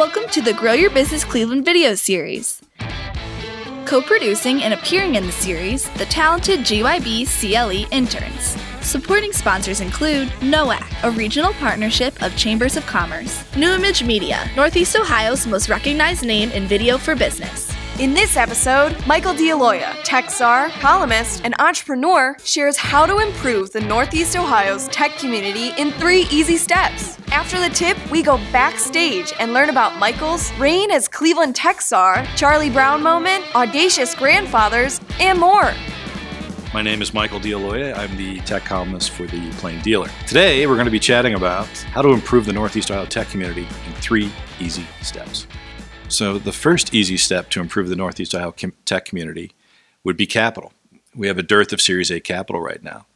Welcome to the Grow Your Business Cleveland video series. Co-producing and appearing in the series, the talented GYB CLE interns. Supporting sponsors include NOAC, a regional partnership of Chambers of Commerce. New Image Media, Northeast Ohio's most recognized name in video for business. In this episode, Michael Dealoia, Tech Czar, columnist, and entrepreneur, shares how to improve the Northeast Ohio's tech community in 3 easy steps. After the tip, we go backstage and learn about Michael's reign as Cleveland Tech Czar, Charlie Brown moment, Audacious Grandfathers, and more. My name is Michael Dealoia. I'm the tech columnist for the Plain Dealer. Today, we're going to be chatting about how to improve the Northeast Ohio tech community in 3 easy steps. So the first easy step to improve the Northeast Ohio tech community would be capital. We have a dearth of Series A capital right now.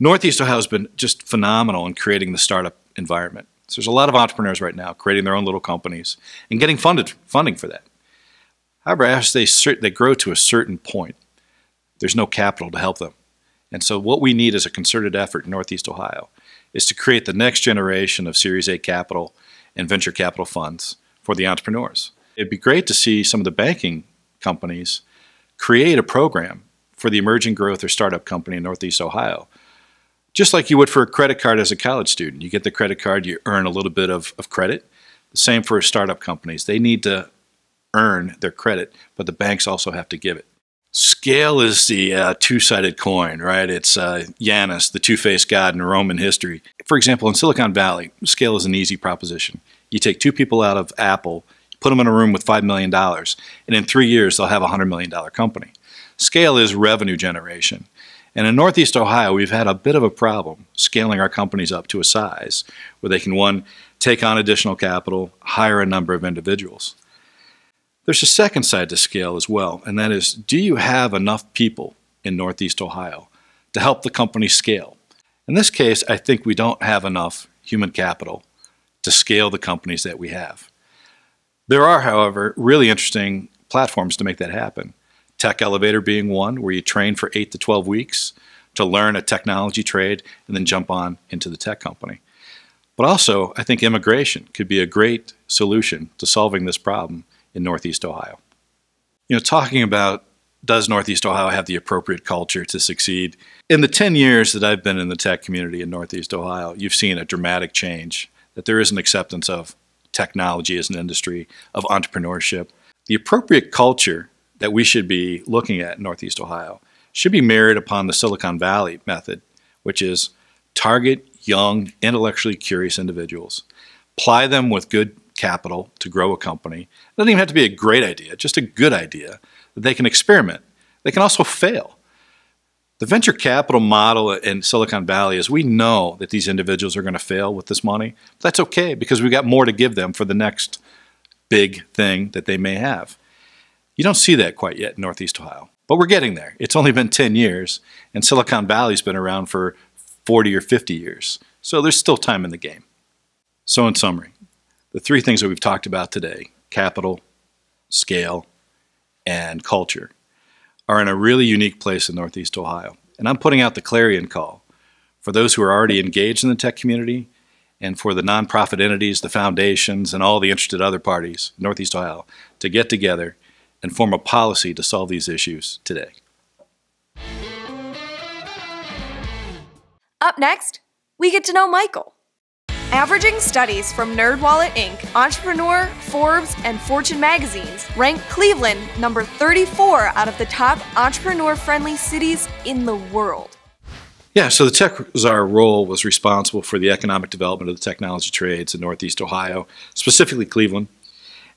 Northeast Ohio has been just phenomenal in creating the startup environment. So there's a lot of entrepreneurs right now creating their own little companies and getting funding for that. However, as they grow to a certain point, there's no capital to help them. And so what we need as a concerted effort in Northeast Ohio is to create the next generation of Series A capital and venture capital funds for the entrepreneurs. It'd be great to see some of the banking companies create a program for the emerging growth or startup company in Northeast Ohio. Just like you would for a credit card as a college student. You get the credit card, you earn a little bit of credit. The same for startup companies. They need to earn their credit, but the banks also have to give it. Scale is the two-sided coin, right? It's Janus, the two-faced god in Roman history. For example, in Silicon Valley, scale is an easy proposition. You take 2 people out of Apple, put them in a room with $5 million, and in 3 years they'll have a $100 million company. Scale is revenue generation. And in Northeast Ohio, we've had a bit of a problem scaling our companies up to a size where they can, 1, take on additional capital, hire a number of individuals. There's a second side to scale as well, and that is, do you have enough people in Northeast Ohio to help the company scale? In this case, I think we don't have enough human capital to scale the companies that we have. There are, however, really interesting platforms to make that happen. Tech Elevator being one, where you train for 8 to 12 weeks to learn a technology trade and then jump on into the tech company. But also, I think immigration could be a great solution to solving this problem in Northeast Ohio. You know, talking about does Northeast Ohio have the appropriate culture to succeed? In the 10 years that I've been in the tech community in Northeast Ohio, you've seen a dramatic change, that there is an acceptance of technology as an industry, of entrepreneurship. The appropriate culture that we should be looking at in Northeast Ohio should be mirrored upon the Silicon Valley method, which is target young, intellectually curious individuals, ply them with good capital to grow a company. It doesn't even have to be a great idea, just a good idea that they can experiment. They can also fail. The venture capital model in Silicon Valley is we know that these individuals are going to fail with this money. But that's okay because we've got more to give them for the next big thing that they may have. You don't see that quite yet in Northeast Ohio, but we're getting there. It's only been 10 years, and Silicon Valley's been around for 40 or 50 years. So there's still time in the game. So in summary, the 3 things that we've talked about today, capital, scale, and culture, are in a really unique place in Northeast Ohio. And I'm putting out the clarion call for those who are already engaged in the tech community and for the nonprofit entities, the foundations, and all the interested other parties in Northeast Ohio to get together and form a policy to solve these issues today. Up next, we get to know Michael. Averaging studies from NerdWallet Inc., Entrepreneur, Forbes, and Fortune magazines rank Cleveland number 34 out of the top entrepreneur-friendly cities in the world. Yeah, so the Tech Czar role was responsible for the economic development of the technology trades in Northeast Ohio, specifically Cleveland.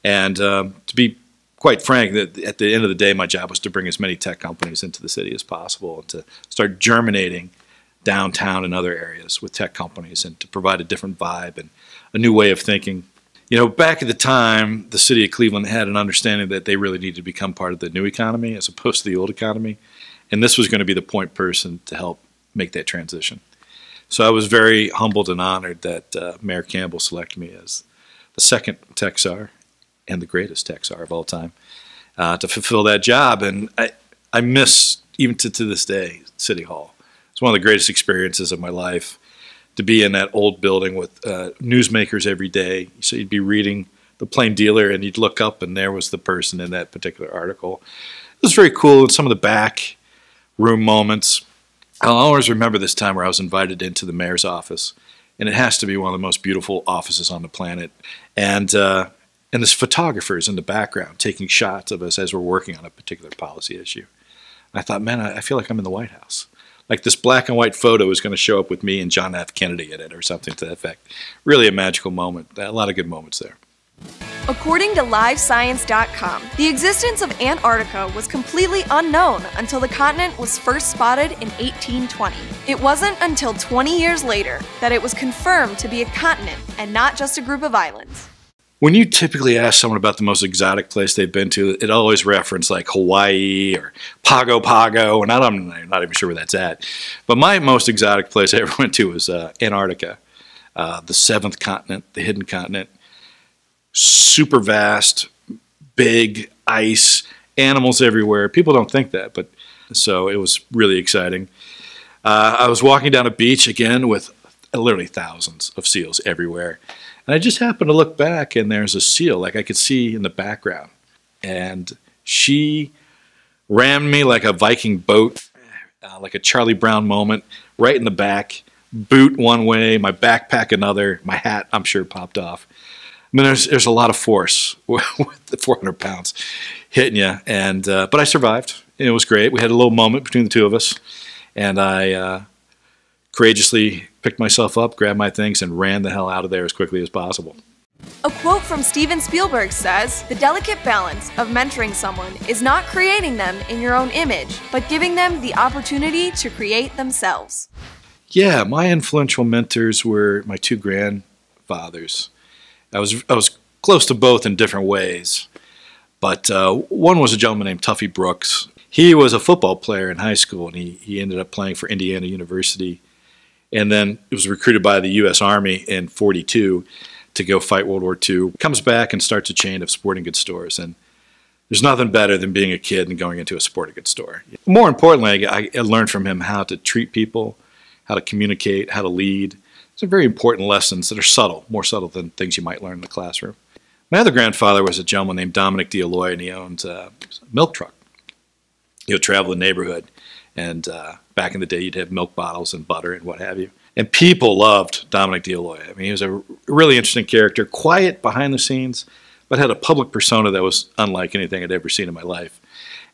And to be quite frank, at the end of the day, my job was to bring as many tech companies into the city as possible and to start germinating downtown and other areas with tech companies and to provide a different vibe and a new way of thinking. You know, back at the time, the city of Cleveland had an understanding that they really needed to become part of the new economy as opposed to the old economy. And this was going to be the point person to help make that transition. So I was very humbled and honored that Mayor Campbell selected me as the second Tech Czar and the greatest Tech Czar of all time to fulfill that job. And I miss, even to this day, City Hall. It's one of the greatest experiences of my life to be in that old building with newsmakers every day. So you'd be reading the plain dealer, and you'd look up and there was the person in that particular article. It was very cool. And some of the back room moments. I'll always remember this time where I was invited into the mayor's office, and it has to be one of the most beautiful offices on the planet. And there's photographers in the background taking shots of us as we're working on a particular policy issue. And I thought, man, I feel like I'm in the White House. Like this black and white photo is going to show up with me and John F. Kennedy in it or something to that effect. Really a magical moment. A lot of good moments there. According to LiveScience.com, the existence of Antarctica was completely unknown until the continent was first spotted in 1820. It wasn't until 20 years later that it was confirmed to be a continent and not just a group of islands. When you typically ask someone about the most exotic place they've been to, it always references like Hawaii or Pago Pago, and I'm not even sure where that's at. But my most exotic place I ever went to was Antarctica, the seventh continent, the hidden continent. Super vast, big, ice, animals everywhere. People don't think that, but so it was really exciting. I was walking down a beach again with literally thousands of seals everywhere. And I just happened to look back, and there's a seal, like I could see in the background. And she rammed me like a Viking boat, like a Charlie Brown moment, right in the back. Boot one way, my backpack another, my hat, I'm sure, popped off. I mean, there's a lot of force with the 400 pounds hitting you, and but I survived. It was great. We had a little moment between the two of us, and I courageously picked myself up, grabbed my things, and ran the hell out of there as quickly as possible. A quote from Steven Spielberg says, "The delicate balance of mentoring someone is not creating them in your own image, but giving them the opportunity to create themselves." Yeah, my influential mentors were my two grandfathers. I was close to both in different ways, but one was a gentleman named Tuffy Brooks. He was a football player in high school, and he ended up playing for Indiana University, and then was recruited by the U.S. Army in '42 to go fight World War II. Comes back and starts a chain of sporting goods stores, and there's nothing better than being a kid and going into a sporting goods store. More importantly, I learned from him how to treat people, how to communicate, how to lead. These are very important lessons that are subtle, more subtle than things you might learn in the classroom. My other grandfather was a gentleman named Michael Dealoia, and he owned a milk truck. He would travel the neighborhood, and back in the day, you'd have milk bottles and butter and what have you. And people loved Dominic Dealoia. I mean, he was a really interesting character, quiet behind the scenes, but had a public persona that was unlike anything I'd ever seen in my life.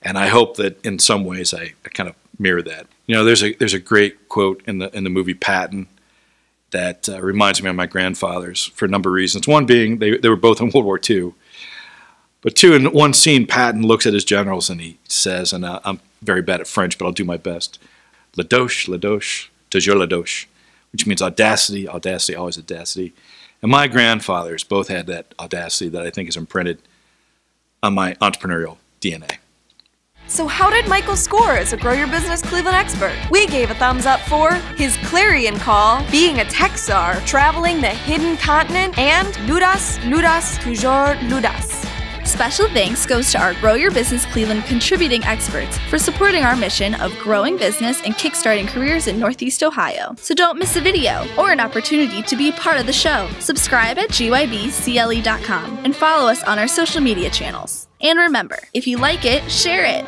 And I hope that in some ways I kind of mirror that. You know, there's a great quote in the movie Patton that reminds me of my grandfathers for a number of reasons. One being they were both in World War II. But two, in one scene, Patton looks at his generals and he says, and I'm very bad at French, but I'll do my best, "La douche, toujours la douche," which means audacity, audacity, always audacity. And my grandfathers both had that audacity that I think is imprinted on my entrepreneurial DNA. So how did Michael score as a Grow Your Business Cleveland expert? We gave a thumbs up for his clarion call, being a tech czar, traveling the hidden continent, and l'audace, l'audace, toujours l'audace. Special thanks goes to our Grow Your Business Cleveland contributing experts for supporting our mission of growing business and kickstarting careers in Northeast Ohio. So don't miss a video or an opportunity to be part of the show. Subscribe at GYBCLE.com and follow us on our social media channels. And remember, if you like it, share it.